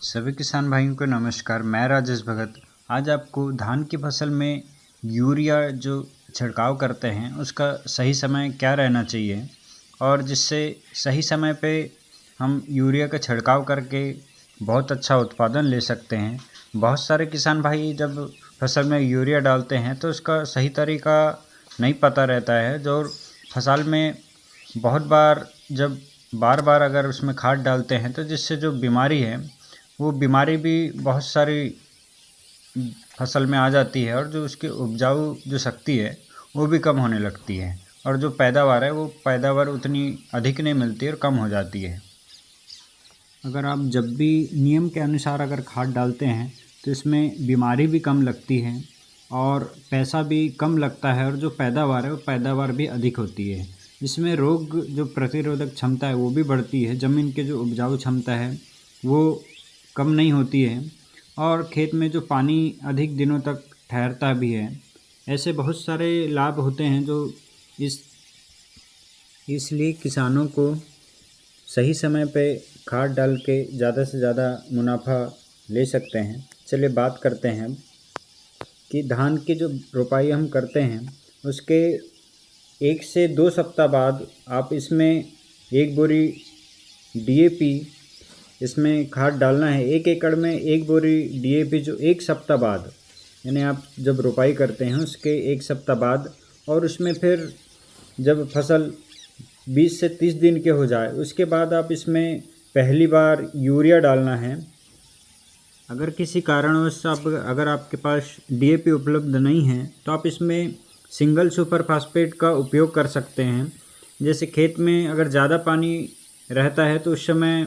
सभी किसान भाइयों को नमस्कार। मैं राजेश भगत आज आपको धान की फसल में यूरिया जो छिड़काव करते हैं उसका सही समय क्या रहना चाहिए और जिससे सही समय पे हम यूरिया का छिड़काव करके बहुत अच्छा उत्पादन ले सकते हैं। बहुत सारे किसान भाई जब फसल में यूरिया डालते हैं तो उसका सही तरीका नहीं पता रहता है। जो फसल में बहुत बार जब बार बार अगर उसमें खाद डालते हैं तो जिससे जो बीमारी है वो बीमारी भी बहुत सारी फसल में आ जाती है और जो उसकी उपजाऊ जो शक्ति है वो भी कम होने लगती है और जो पैदावार है वो पैदावार उतनी अधिक नहीं मिलती और कम हो जाती है। अगर आप जब भी नियम के अनुसार अगर खाद डालते हैं तो इसमें बीमारी भी कम लगती है और पैसा भी कम लगता है और जो पैदावार है वो पैदावार भी अधिक होती है। इसमें रोग जो प्रतिरोधक क्षमता है वो भी बढ़ती है, ज़मीन के जो उपजाऊ क्षमता है वो कम नहीं होती है और खेत में जो पानी अधिक दिनों तक ठहरता भी है। ऐसे बहुत सारे लाभ होते हैं जो इस इसलिए किसानों को सही समय पे खाद डाल के ज़्यादा से ज़्यादा मुनाफा ले सकते हैं। चलिए बात करते हैं कि धान की जो रोपाई हम करते हैं उसके 1 से 2 सप्ताह बाद आप इसमें 1 बोरी डीएपी इसमें खाद डालना है। 1 एकड़ में 1 बोरी डीएपी जो 1 सप्ताह बाद, यानी आप जब रोपाई करते हैं उसके 1 सप्ताह बाद, और उसमें फिर जब फसल 20 से 30 दिन के हो जाए उसके बाद आप इसमें पहली बार यूरिया डालना है। अगर किसी कारणवश अगर आपके पास डीएपी उपलब्ध नहीं है तो आप इसमें सिंगल सुपर फास्फेट का उपयोग कर सकते हैं। जैसे खेत में अगर ज़्यादा पानी रहता है तो उस समय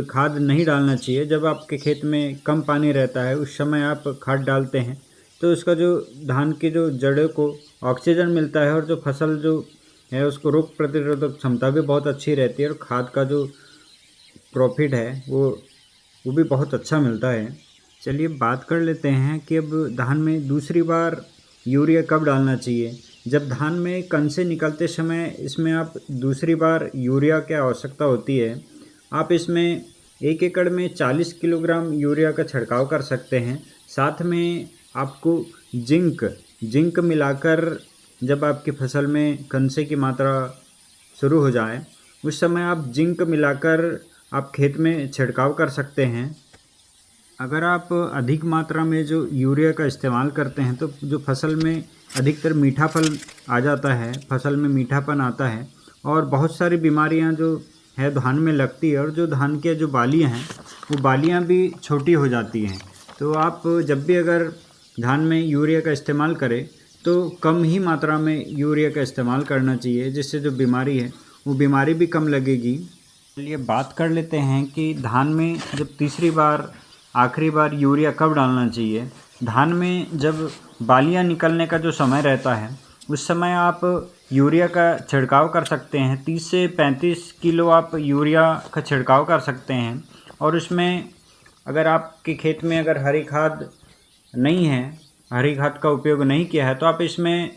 खाद नहीं डालना चाहिए। जब आपके खेत में कम पानी रहता है उस समय आप खाद डालते हैं तो उसका जो धान की जो जड़ों को ऑक्सीजन मिलता है और जो फसल जो है उसको रोग प्रतिरोधक क्षमता भी बहुत अच्छी रहती है और खाद का जो प्रॉफिट है वो भी बहुत अच्छा मिलता है। चलिए बात कर लेते हैं कि अब धान में दूसरी बार यूरिया कब डालना चाहिए। जब धान में कंसे निकलते समय इसमें आप दूसरी बार यूरिया की आवश्यकता होती है। आप इसमें 1 एकड़ में 40 किलोग्राम यूरिया का छिड़काव कर सकते हैं। साथ में आपको जिंक मिलाकर जब आपकी फसल में कंसे की मात्रा शुरू हो जाए उस समय आप जिंक मिलाकर आप खेत में छिड़काव कर सकते हैं। अगर आप अधिक मात्रा में जो यूरिया का इस्तेमाल करते हैं तो जो फसल में अधिकतर मीठापन आ जाता है, फसल में मीठापन आता है और बहुत सारी बीमारियां जो है धान में लगती है और जो धान के जो बालियां हैं वो बालियां भी छोटी हो जाती हैं। तो आप जब भी अगर धान में यूरिया का इस्तेमाल करें तो कम ही मात्रा में यूरिया का इस्तेमाल करना चाहिए, जिससे जो बीमारी है वो बीमारी भी कम लगेगी। चलिए बात कर लेते हैं कि धान में जब तीसरी बार आखिरी बार यूरिया कब डालना चाहिए। धान में जब बालियां निकलने का जो समय रहता है उस समय आप यूरिया का छिड़काव कर सकते हैं। 30 से 35 किलो आप यूरिया का छिड़काव कर सकते हैं और उसमें अगर आपके खेत में अगर हरी खाद नहीं है, हरी खाद का उपयोग नहीं किया है तो आप इसमें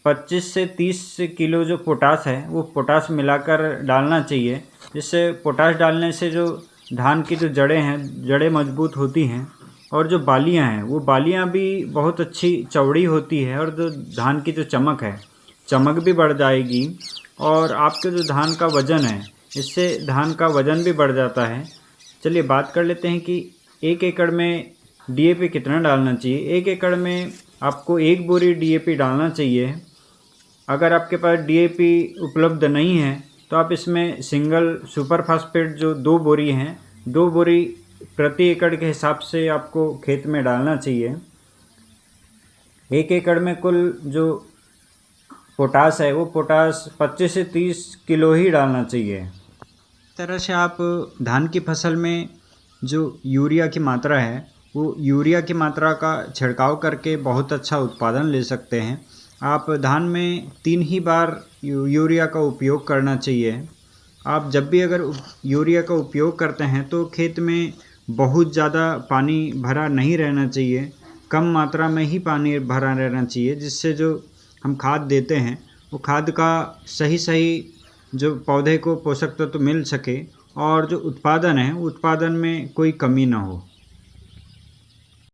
25 से 30 किलो जो पोटास है वो पोटास मिलाकर डालना चाहिए। जिससे पोटास डालने से जो धान की जो जड़ें मजबूत होती हैं और जो बालियां हैं वो बालियां भी बहुत अच्छी चौड़ी होती है और जो धान की जो चमक भी बढ़ जाएगी और आपके जो धान का वज़न है इससे धान का वज़न भी बढ़ जाता है। चलिए बात कर लेते हैं कि 1 एकड़ में डीएपी कितना डालना चाहिए। 1 एकड़ में आपको 1 बोरी डीएपी डालना चाहिए। अगर आपके पास डीएपी उपलब्ध नहीं है तो आप इसमें सिंगल सुपर फास्फेट जो 2 बोरी हैं, 2 बोरी प्रति एकड़ के हिसाब से आपको खेत में डालना चाहिए। 1 एकड़ में कुल जो पोटास है वो पोटास 25 से 30 किलो ही डालना चाहिए। इस तरह से आप धान की फसल में जो यूरिया की मात्रा है वो यूरिया की मात्रा का छिड़काव करके बहुत अच्छा उत्पादन ले सकते हैं। आप धान में 3 ही बार यूरिया का उपयोग करना चाहिए। आप जब भी अगर यूरिया का उपयोग करते हैं तो खेत में बहुत ज़्यादा पानी भरा नहीं रहना चाहिए, कम मात्रा में ही पानी भरा रहना चाहिए, जिससे जो हम खाद देते हैं वो खाद का सही जो पौधे को पोषक तत्व मिल सके और जो उत्पादन है उत्पादन में कोई कमी ना हो।